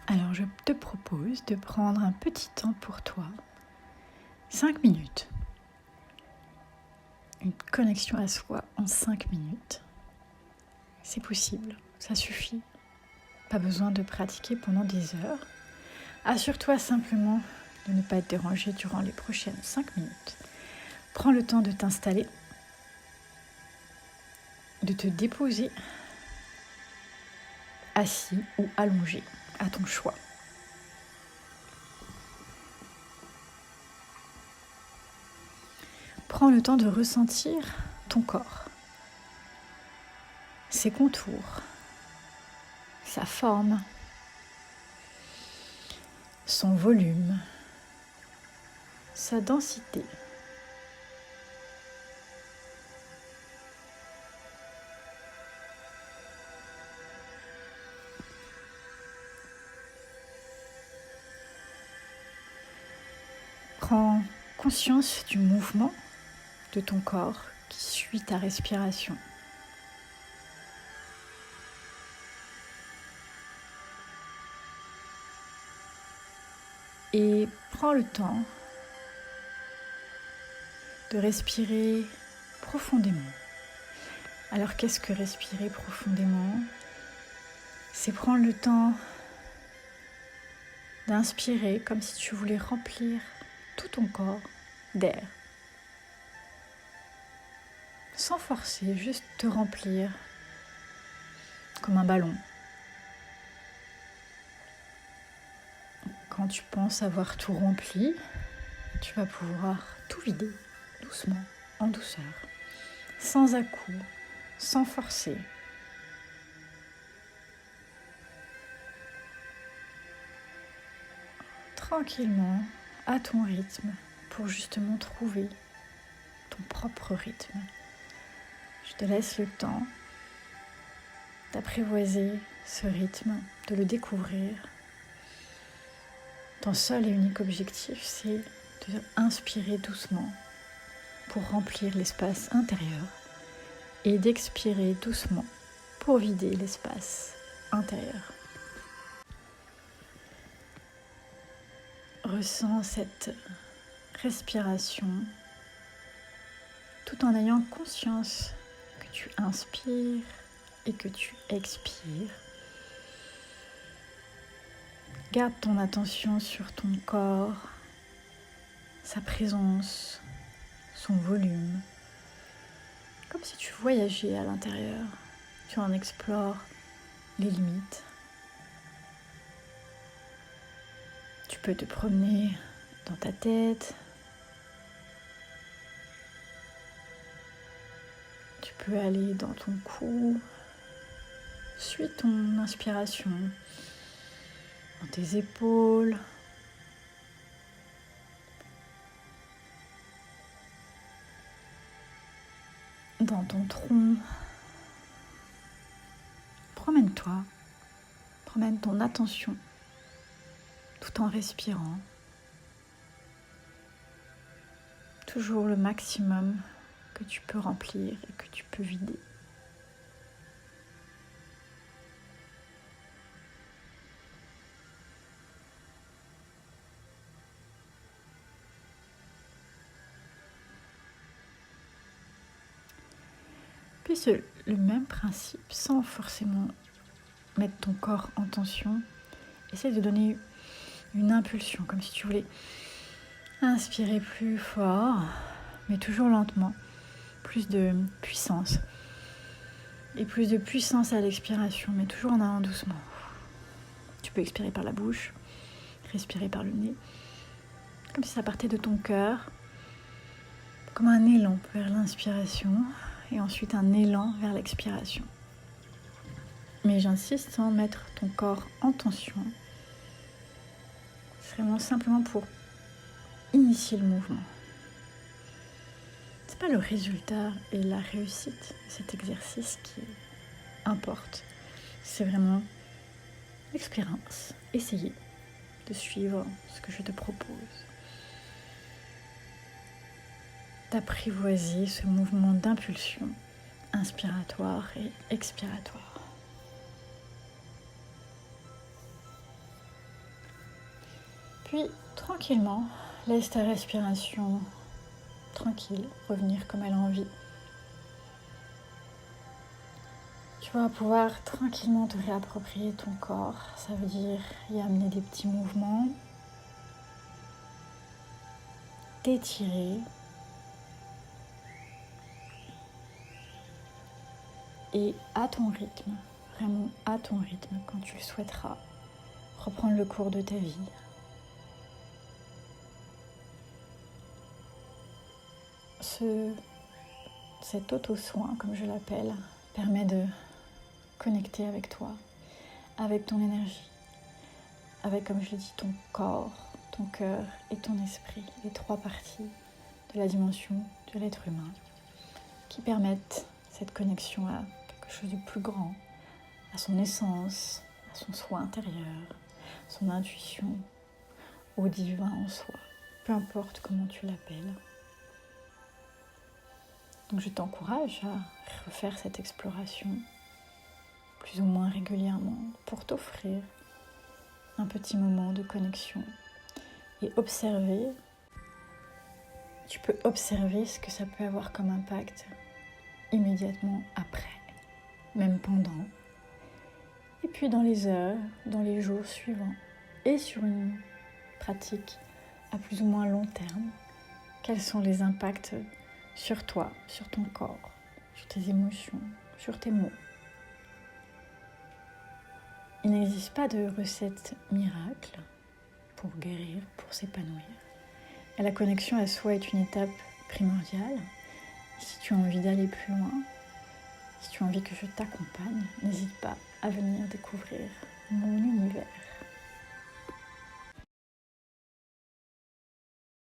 Alors je te propose de prendre un petit temps pour toi, 5 minutes. Une connexion à soi en 5 minutes. C'est possible, ça suffit. Pas besoin de pratiquer pendant des heures. Assure-toi simplement de ne pas être dérangé durant les prochaines 5 minutes. Prends le temps de t'installer, de te déposer, assis ou allongé, à ton choix. Prends le temps de ressentir ton corps, ses contours, sa forme, son volume, sa densité. Prends conscience du mouvement de ton corps qui suit ta respiration. Et prends le temps de respirer profondément. Alors qu'est-ce que respirer profondément ? C'est prendre le temps d'inspirer comme si tu voulais remplir tout ton corps d'air. Sans forcer, juste te remplir comme un ballon. Quand tu penses avoir tout rempli, tu vas pouvoir tout vider doucement, en douceur, sans à-coups, sans forcer. Tranquillement, à ton rythme, pour justement trouver ton propre rythme. Je te laisse le temps d'apprivoiser ce rythme, de le découvrir. Ton seul et unique objectif, c'est de inspirer doucement pour remplir l'espace intérieur et d'expirer doucement pour vider l'espace intérieur. Ressens cette respiration tout en ayant conscience que tu inspires et que tu expires. Garde ton attention sur ton corps, sa présence, son volume, comme si tu voyageais à l'intérieur. Tu en explores les limites. Tu peux te promener dans ta tête. Tu peux aller dans ton cou. Suis ton inspiration dans tes épaules. Dans ton tronc. Promène-toi. Promène ton attention tout en respirant. Toujours le maximum que tu peux remplir et que tu peux vider. Puis le même principe, sans forcément mettre ton corps en tension, essaie de donner une impulsion, comme si tu voulais inspirer plus fort, mais toujours lentement, plus de puissance. Et plus de puissance à l'expiration, mais toujours en allant doucement. Tu peux expirer par la bouche, respirer par le nez, comme si ça partait de ton cœur, comme un élan vers l'inspiration, et ensuite un élan vers l'expiration. Mais j'insiste sans mettre ton corps en tension. C'est vraiment simplement pour initier le mouvement. C'est pas le résultat et la réussite de cet exercice qui importe. C'est vraiment l'expérience. Essayer de suivre ce que je te propose. D'apprivoiser ce mouvement d'impulsion inspiratoire et expiratoire. Puis, tranquillement, laisse ta respiration tranquille revenir comme elle a envie. Tu vas pouvoir tranquillement te réapproprier ton corps. Ça veut dire y amener des petits mouvements, t'étirer et à ton rythme, vraiment à ton rythme, quand tu le souhaiteras, reprendre le cours de ta vie. Cet auto-soin, comme je l'appelle, permet de connecter avec toi, avec ton énergie, avec, comme je l'ai dit, ton corps, ton cœur et ton esprit, les trois parties de la dimension de l'être humain qui permettent cette connexion à quelque chose de plus grand, à son essence, à son soi intérieur, son intuition, au divin en soi, peu importe comment tu l'appelles. Donc je t'encourage à refaire cette exploration plus ou moins régulièrement pour t'offrir un petit moment de connexion et observer. Tu peux observer ce que ça peut avoir comme impact immédiatement après, même pendant, et puis dans les heures, dans les jours suivants, et sur une pratique à plus ou moins long terme, quels sont les impacts sur toi, sur ton corps, sur tes émotions, sur tes mots. Il n'existe pas de recette miracle pour guérir, pour s'épanouir. Et la connexion à soi est une étape primordiale. Si tu as envie d'aller plus loin, si tu as envie que je t'accompagne, n'hésite pas à venir découvrir mon univers.